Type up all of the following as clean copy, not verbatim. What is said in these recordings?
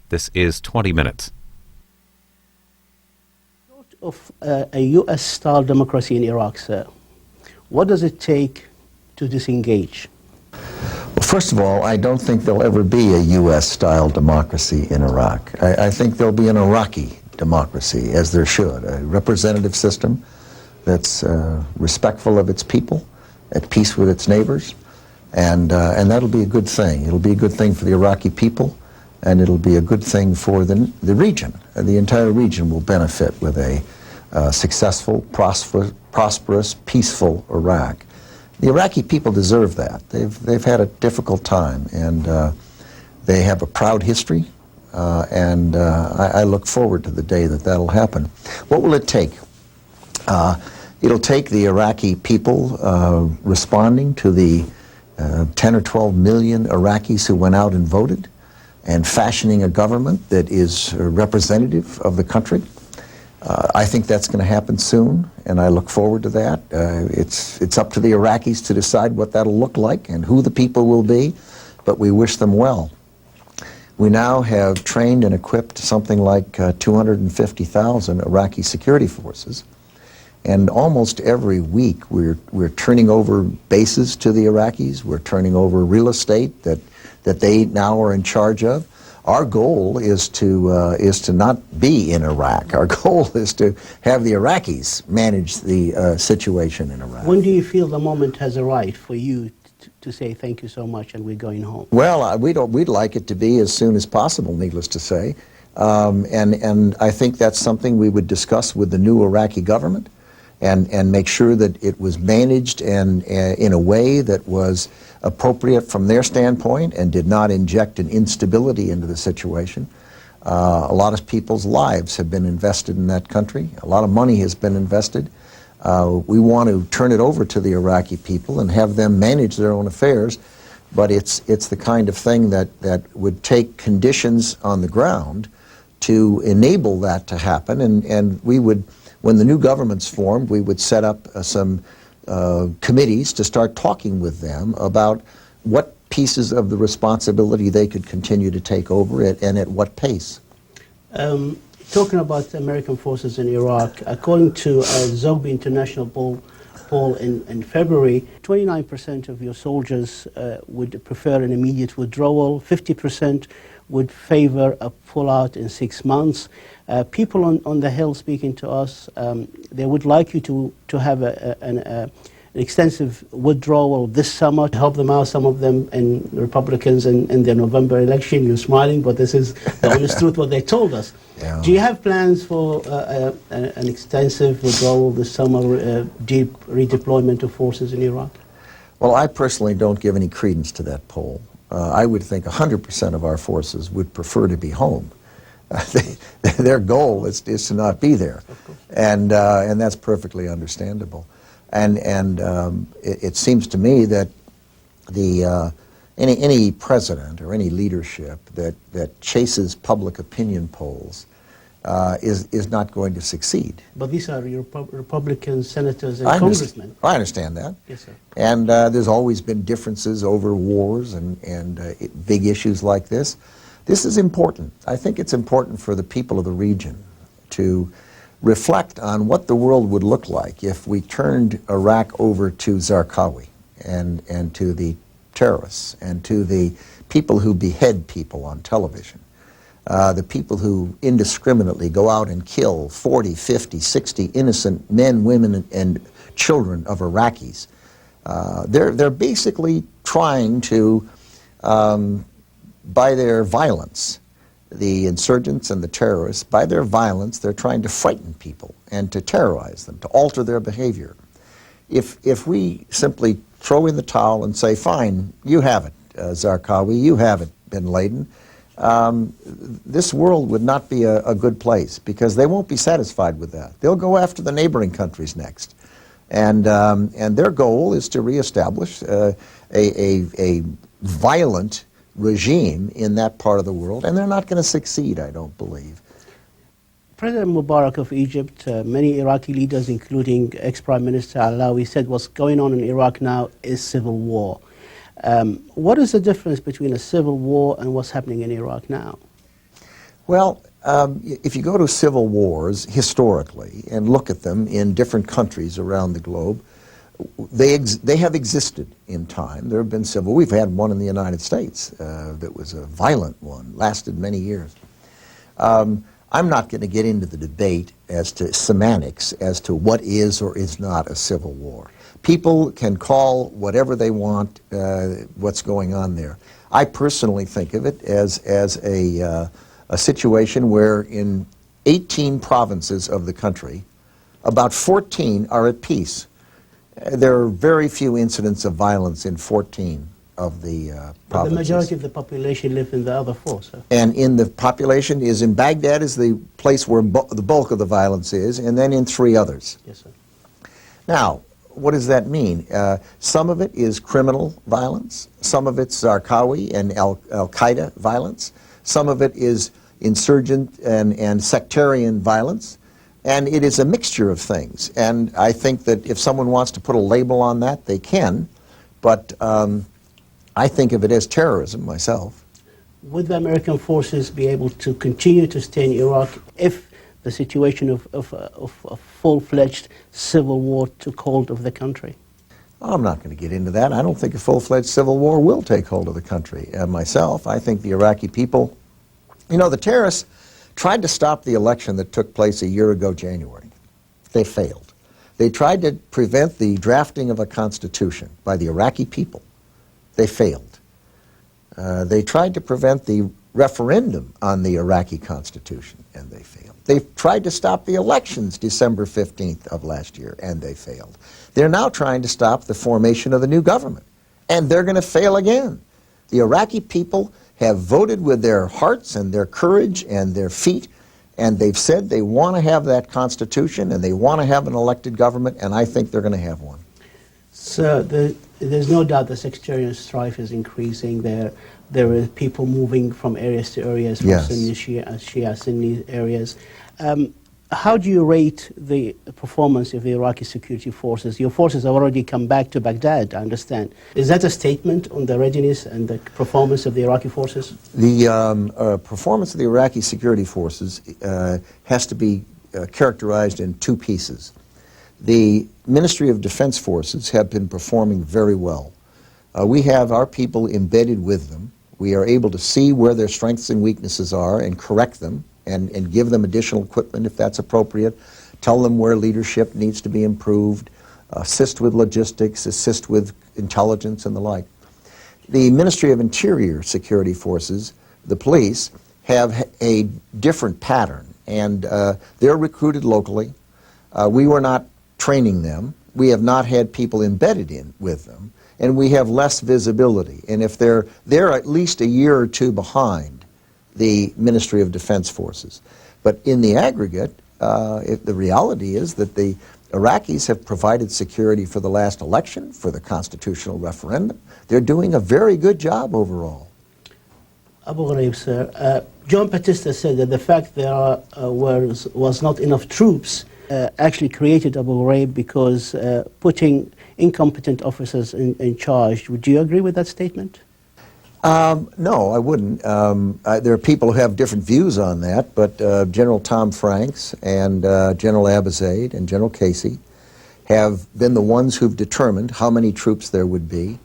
This is 20 Minutes. Of a U.S.-style democracy in Iraq, sir, what does it take to disengage? Well, first of all, I don't think there'll ever be a U.S.-style democracy in Iraq. I think there'll be an Iraqi democracy, as there should, a representative system that's respectful of its people, at peace with its neighbors, and that'll be a good thing. It'll be a good thing for the Iraqi people, and it'll be a good thing for the region. The entire region will benefit with a successful, prosperous, peaceful Iraq. The Iraqi people deserve that. They've had a difficult time, and they have a proud history, and I look forward to the day that that'll happen. What will it take? It'll take the Iraqi people responding to the 10 or 12 million Iraqis who went out and voted, and fashioning a government that is representative of the country. I think that's going to happen soon, and I look forward to that. It's up to the Iraqis to decide what that'll look like and who the people will be, but we wish them well. We now have trained and equipped something like 250,000 Iraqi security forces, and almost every week we're turning over bases to the Iraqis. We're turning over real estate that they now are in charge of. Our goal is to not be in Iraq. Our goal is to have the Iraqis manage the situation in Iraq. When do you feel the moment has arrived for you to say thank you so much and we're going home? Well, we'd like it to be as soon as possible, needless to say. And I think that's something we would discuss with the new Iraqi government and make sure that it was managed and in a way that was appropriate from their standpoint and did not inject an instability into the situation. A lot of people's lives have been invested in that country. A lot of money has been invested. We want to turn it over to the Iraqi people and have them manage their own affairs, but it's the kind of thing that would take conditions on the ground to enable that to happen, and we would, when the new government's formed, we would set up some committees to start talking with them about what pieces of the responsibility they could continue to take over it and at what pace. Talking about American forces in Iraq, according to a Zogby International poll in February, 29% of your soldiers would prefer an immediate withdrawal, 50% would favor a pullout in 6 months. People on the Hill speaking to us, they would like you to have an extensive withdrawal this summer to help them out, some of them and Republicans in their November election. You're smiling, but this is the honest truth, what they told us. Yeah. Do you have plans for an extensive withdrawal this summer, deep redeployment of forces in Iraq? Well, I personally don't give any credence to that poll. I would think 100% of our forces would prefer to be home. Their goal is to not be there, and that's perfectly understandable. And it seems to me that any president or any leadership that chases public opinion polls is not going to succeed. But these are your Republican senators and congressmen. I understand that. Yes, sir. And there's always been differences over wars and big issues like this. This is important. I think it's important for the people of the region to reflect on what the world would look like if we turned Iraq over to Zarqawi and to the terrorists and to the people who behead people on television. The people who indiscriminately go out and kill 40, 50, 60 innocent men, women, and children of Iraqis. They're basically trying to, by their violence, the insurgents and the terrorists, by their violence, they're trying to frighten people and to terrorize them, to alter their behavior. If we simply throw in the towel and say, fine, you have it, Zarqawi, you have it, bin Laden, this world would not be a good place because they won't be satisfied with that. They'll go after the neighboring countries next. And their goal is to reestablish a violent regime in that part of the world, and they're not going to succeed, I don't believe. President Mubarak of Egypt, many Iraqi leaders, including ex-Prime Minister Alawi, said what's going on in Iraq now is civil war. What is the difference between a civil war and what's happening in Iraq now? Well, if you go to civil wars historically and look at them in different countries around the globe, they have existed in time. There have been civil. We've had one in the United States that was a violent one, lasted many years. I'm not going to get into the debate as to semantics, as to what is or is not a civil war. People can call whatever they want what's going on there. I personally think of it as a situation where in 18 provinces of the country, about 14 are at peace. There are very few incidents of violence in 14 of the provinces. But the majority of the population live in the other four, sir. And in the population is in Baghdad is the place where the bulk of the violence is, and then in 3 others. Yes, sir. Now, what does that mean? Some of it is criminal violence. Some of it's Zarqawi and Al-Qaeda violence. Some of it is insurgent and sectarian violence. And it is a mixture of things. And I think that if someone wants to put a label on that, they can. But I think of it as terrorism myself. Would the American forces be able to continue to stay in Iraq if the situation of a full-fledged civil war took hold of the country? I'm not going to get into that. I don't think a full-fledged civil war will take hold of the country myself. I think the Iraqi people, you know, the terrorists tried to stop the election that took place a year ago, January. They failed. They tried to prevent the drafting of a constitution by the Iraqi people. They failed. They tried to prevent the referendum on the Iraqi constitution, and they failed. They tried to stop the elections December 15th of last year, and they failed. They're now trying to stop the formation of the new government, and they're going to fail again. The Iraqi people have voted with their hearts and their courage and their feet, and they've said they want to have that constitution and they want to have an elected government, and I think they're going to have one. So there's no doubt the sectarian strife is increasing. There are people moving from areas to areas, from Yes. Sunni, Shia, Sunni areas. How do you rate the performance of the Iraqi security forces? Your forces have already come back to Baghdad, I understand. Is that a statement on the readiness and the performance of the Iraqi forces? The performance of the Iraqi security forces has to be characterized in 2 pieces. The Ministry of Defense forces have been performing very well. We have our people embedded with them. We are able to see where their strengths and weaknesses are and correct them and give them additional equipment if that's appropriate, tell them where leadership needs to be improved, assist with logistics, assist with intelligence and the like. The Ministry of Interior security forces, the police, have a different pattern, and they're recruited locally. We were not training them. We have not had people embedded in with them, and we have less visibility. And if they're at least a year or 2 behind the Ministry of Defense forces. But in the aggregate, the reality is that the Iraqis have provided security for the last election, for the constitutional referendum. They're doing a very good job overall. Abu Ghraib, sir, John Batista said that the fact there was not enough troops actually created Abu Ghraib because putting incompetent officers in charge. Would you agree with that statement? No, I wouldn't. There are people who have different views on that, but General Tom Franks and General Abizaid and General Casey have been the ones who've determined how many troops there would be.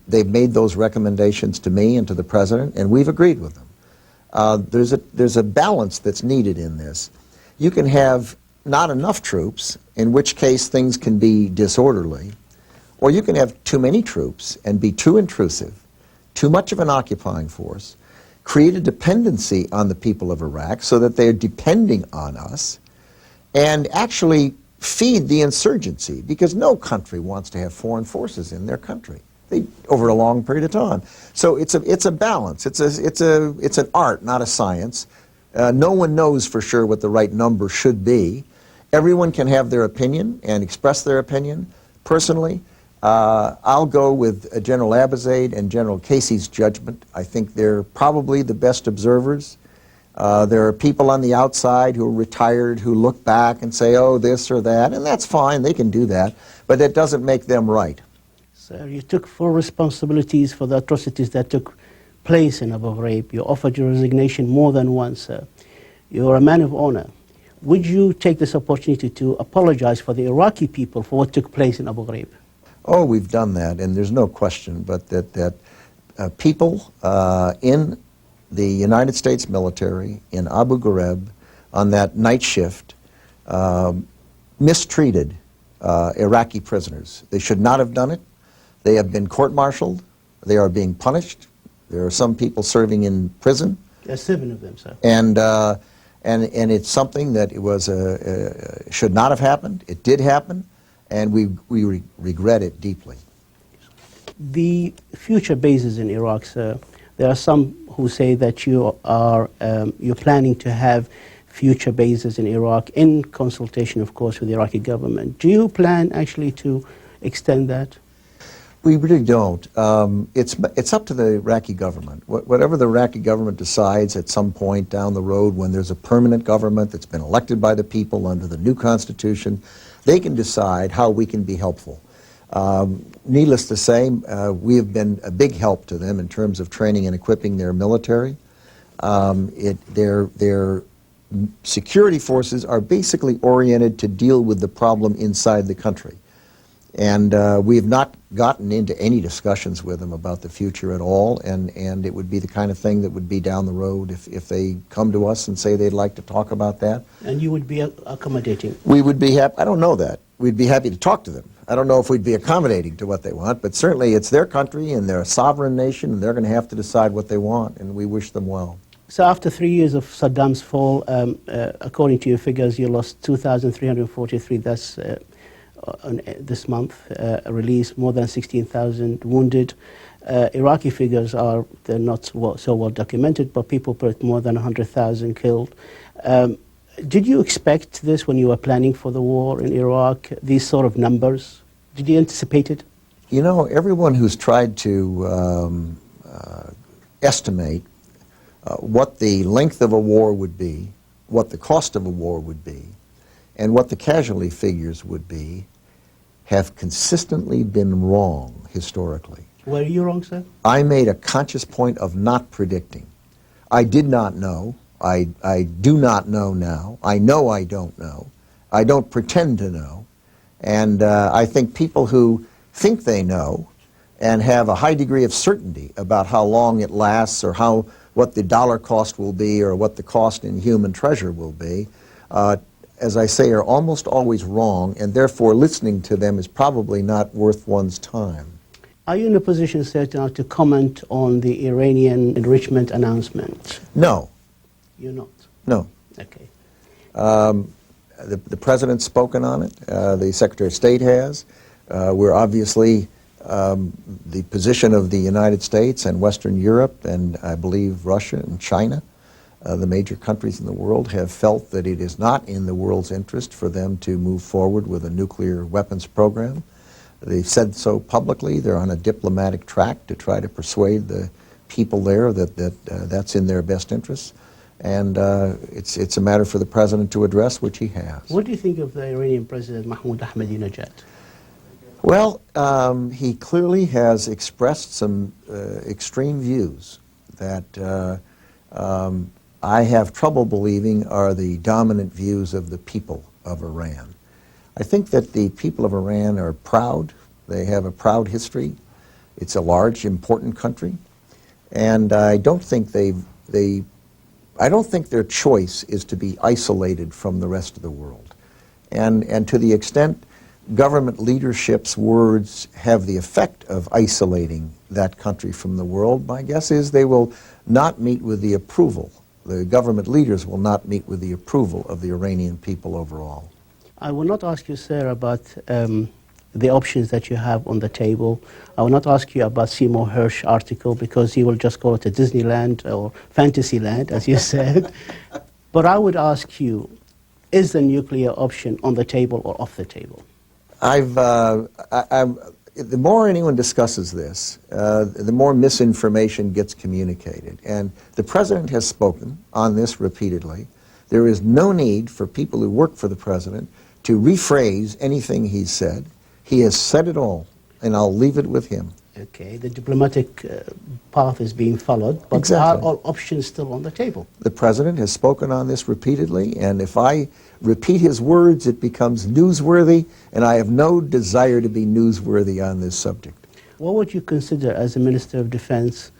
They've made those recommendations to me and to the President, and we've agreed with them. There's a balance that's needed in this. You can have not enough troops, in which case things can be disorderly, or you can have too many troops and be too intrusive, too much of an occupying force, create a dependency on the people of Iraq so that they're depending on us, and actually feed the insurgency, because no country wants to have foreign forces in their country over a long period of time. So it's a balance. It's an art, not a science. No one knows for sure what the right number should be. Everyone can have their opinion and express their opinion. Personally, I'll go with General Abizaid and General Casey's judgment. I think they're probably the best observers. There are people on the outside who are retired who look back and say, oh, this or that, and that's fine, they can do that, but that doesn't make them right. So you took full responsibilities for the atrocities that took place in Abu Ghraib. You offered your resignation more than once. You're a man of honor. Would you take this opportunity to apologize for the Iraqi people for what took place in Abu Ghraib? Oh, we've done that, and there's no question but that people in the United States military, in Abu Ghraib, on that night shift, mistreated Iraqi prisoners. They should not have done it. They have been court-martialed. They are being punished. There are some people serving in prison. There's 7 of them, sir. And it's something that it was should not have happened. It did happen, and we regret it deeply. The future bases in Iraq, sir, there are some who say that you're planning to have future bases in Iraq in consultation, of course, with the Iraqi government. Do you plan actually to extend that? We really don't. It's up to the Iraqi government. Whatever the Iraqi government decides at some point down the road, when there's a permanent government that's been elected by the people under the new constitution, they can decide how we can be helpful. Needless to say, we have been a big help to them in terms of training and equipping their military. Their security forces are basically oriented to deal with the problem inside the country. And we have not gotten into any discussions with them about the future at all, and it would be the kind of thing that would be down the road if they come to us and say they'd like to talk about that. And you would be accommodating? We would be happy. I don't know that. We'd be happy to talk to them. I don't know if we'd be accommodating to what they want, but certainly it's their country and they're a sovereign nation, and they're going to have to decide what they want, and we wish them well. So after 3 years of Saddam's fall, according to your figures, you lost 2,343 deaths this month, released more than 16,000 wounded. Iraqi figures they're not so well documented, but people put more than 100,000 killed. Did you expect this when you were planning for the war in Iraq, these sort of numbers? Did you anticipate it? You know, everyone who's tried to estimate what the length of a war would be, what the cost of a war would be, and what the casualty figures would be, have consistently been wrong historically. Were you wrong, sir? I made a conscious point of not predicting. I did not know. I do not know now. I know I don't know. I don't pretend to know. And I think people who think they know and have a high degree of certainty about how long it lasts or what the dollar cost will be or what the cost in human treasure will be, as I say, are almost always wrong, and therefore listening to them is probably not worth one's time. Are you in a position, sir, now to comment on the Iranian enrichment announcement? No. You're not? No. Okay. The President's spoken on it. The Secretary of State has. We're obviously the position of the United States and Western Europe and I believe Russia and China, the major countries in the world, have felt that it is not in the world's interest for them to move forward with a nuclear weapons program. They've said so publicly. They're on a diplomatic track to try to persuade the people there that that's in their best interests. And it's a matter for the President to address, which he has. What do you think of the Iranian President Mahmoud Ahmadinejad? Well, he clearly has expressed some extreme views that I have trouble believing are the dominant views of the people of Iran. I think that the people of Iran are proud. They have a proud history. It's a large, important country. And I don't think I don't think their choice is to be isolated from the rest of the world. And to the extent government leadership's words have the effect of isolating that country from the world, my guess is they will not meet with the approval. The government leaders will not meet with the approval of the Iranian people overall. I will not ask you, sir, about the options that you have on the table. I will not ask you about Seymour Hersh article because he will just call it a Disneyland or Fantasyland, as you said. But I would ask you, is the nuclear option on the table or off the table? The more anyone discusses this, the more misinformation gets communicated. And the President has spoken on this repeatedly. There is no need for people who work for the President to rephrase anything he's said. He has said it all, and I'll leave it with him. Okay, the diplomatic path is being followed, but Exactly. are all options still on the table? The President has spoken on this repeatedly, and if I repeat his words, it becomes newsworthy, and I have no desire to be newsworthy on this subject. What would you consider, as a Minister of Defense,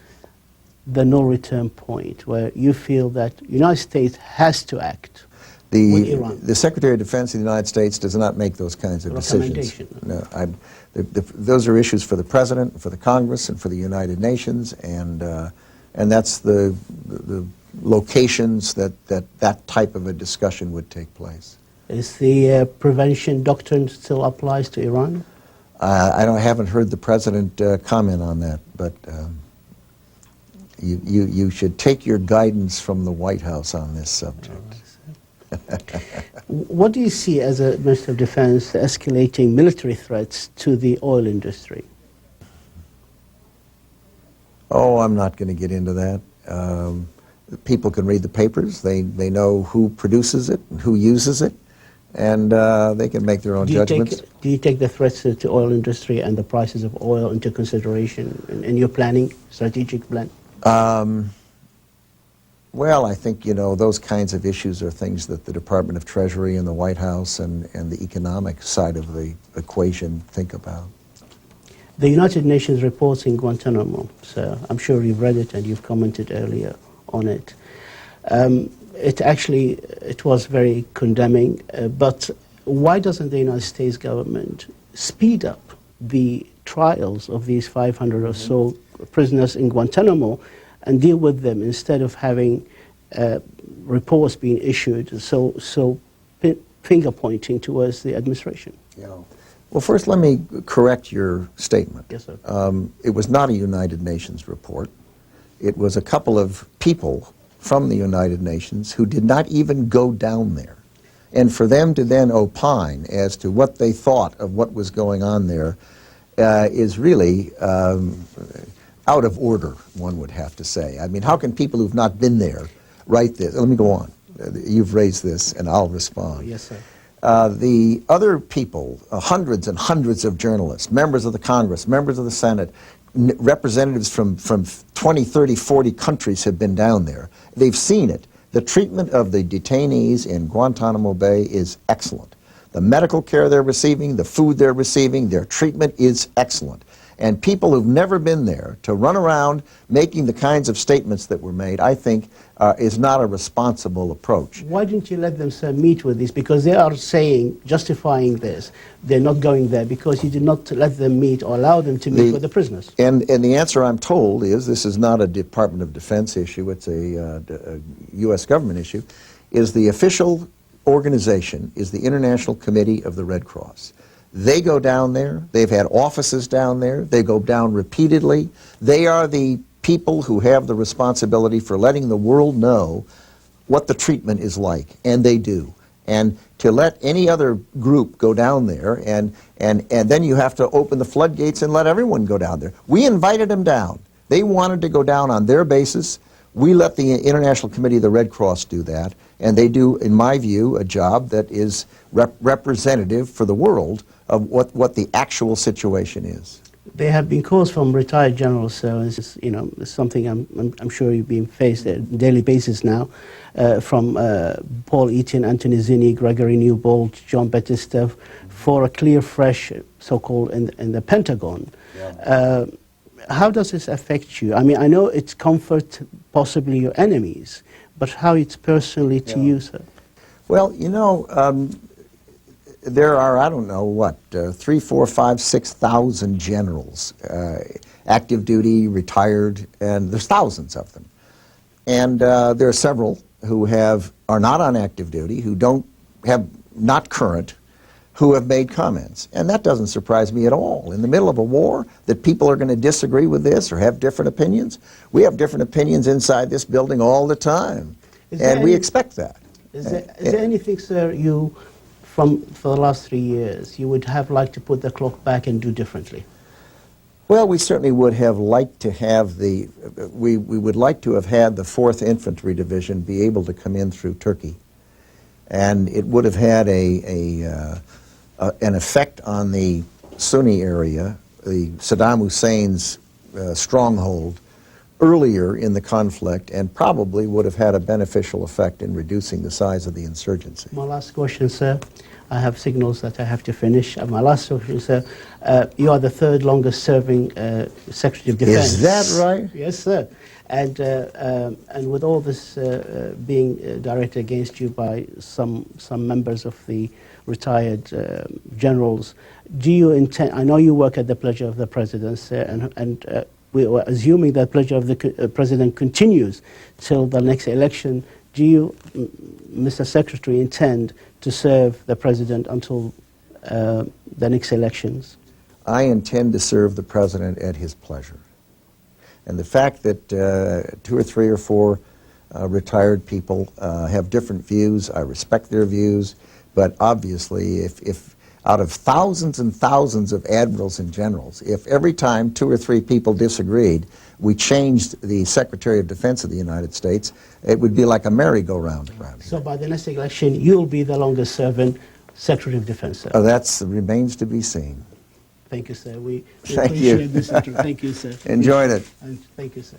the no-return point, where you feel that the United States has to act with Iran? The Secretary of Defense of the United States does not make those kinds of decisions. No, those are issues for the President, for the Congress, and for the United Nations, and that's the locations that type of a discussion would take place. Is the prevention doctrine still applies to Iran? I haven't heard the President comment on that, but you should take your guidance from the White House on this subject. What do you see as a Minister of Defense escalating military threats to the oil industry? Oh, I'm not going to get into that. People can read the papers. They know who produces it and who uses it, and they can make their own judgments. Do you take the threats to the oil industry and the prices of oil into consideration in your planning, strategic plan? Well, I think, those kinds of issues are things that the Department of Treasury and the White House and the economic side of the equation think about. The United Nations reports in Guantanamo, so I'm sure you've read it and you've commented earlier on it. It was very condemning, but why doesn't the United States government speed up the trials of these 500 or so prisoners in Guantanamo and deal with them instead of having reports being issued so finger-pointing towards the administration? Yeah. Well, first let me correct your statement. Yes, sir. It was not a United Nations report. It was a couple of people from the United Nations who did not even go down there. And for them to then opine as to what they thought of what was going on there is really out of order, one would have to say. I mean, how can people who've not been there write this? Let me go on. You've raised this, and I'll respond. Yes, sir. The other people, hundreds and hundreds of journalists, members of the Congress, members of the Senate, representatives from 20, 30, 40 countries have been down there. They've seen it. The treatment of the detainees in Guantanamo Bay is excellent. The medical care they're receiving, the food they're receiving, their treatment is excellent. And people who've never been there to run around making the kinds of statements that were made, I think, is not a responsible approach. Why didn't you let them, sir, meet with these? Because they are saying, justifying this, they're not going there because you did not let them meet or allow them to meet with the prisoners. And the answer, I'm told, is this is not a Department of Defense issue, it's a U.S. government issue, is the official organization is the International Committee of the Red Cross. They go down there. They've had offices down there. They go down repeatedly. They are the people who have the responsibility for letting the world know what the treatment is like, and they do. And to let any other group go down there, and then you have to open the floodgates and let everyone go down there. We invited them down. They wanted to go down on their basis. We let the International Committee of the Red Cross do that, and they do, in my view, a job that is representative for the world of what the actual situation is. There have been calls from retired generals, so it's something I'm sure you're being faced on a daily basis now, from Paul Eaton, Anthony Zinni, Gregory Newbold, John Batista, for a clear, fresh, so-called, in the Pentagon. Yeah. How does this affect you? I mean, I know it's comfort possibly your enemies, but how it's personally to you, sir? Well, there are, I don't know, what, 3, 4, 5, 6,000 generals, active duty, retired, and there's thousands of them. And there are several who are not on active duty, who not current, who have made comments. And that doesn't surprise me at all. In the middle of a war, that people are going to disagree with this or have different opinions. We have different opinions inside this building all the time. And we expect that. Is there anything, sir, for the last 3 years, you would have liked to put the clock back and do differently? Well, we certainly would have liked to have we would like to have had the 4th Infantry Division be able to come in through Turkey. And it would have had an effect on the Sunni area Saddam Hussein's stronghold earlier in the conflict, and probably would have had a beneficial effect in reducing the size of the insurgency. My last question, sir. I have signals that I have to finish. My last question, sir. You are the third longest serving Secretary of Defense. Is that right? Yes, sir. And with all this being directed against you by some members of the retired generals, do you intend, I know you work at the pleasure of the President, sir, and we are assuming that pleasure of the President continues till the next election. Do you, Mr. Secretary, intend to serve the President until the next elections? I intend to serve the President at his pleasure. And the fact that 2 or 3 or 4 retired people have different views, I respect their views, but obviously if out of thousands and thousands of admirals and generals, if every time 2 or 3 people disagreed, we changed the Secretary of Defense of the United States, it would be like a merry-go-round around here. So by the next election, you'll be the longest serving Secretary of Defense, sir. That remains to be seen. Thank you, sir. We Thank appreciate you. this interview. Thank you, sir. Enjoyed it. And thank you, sir.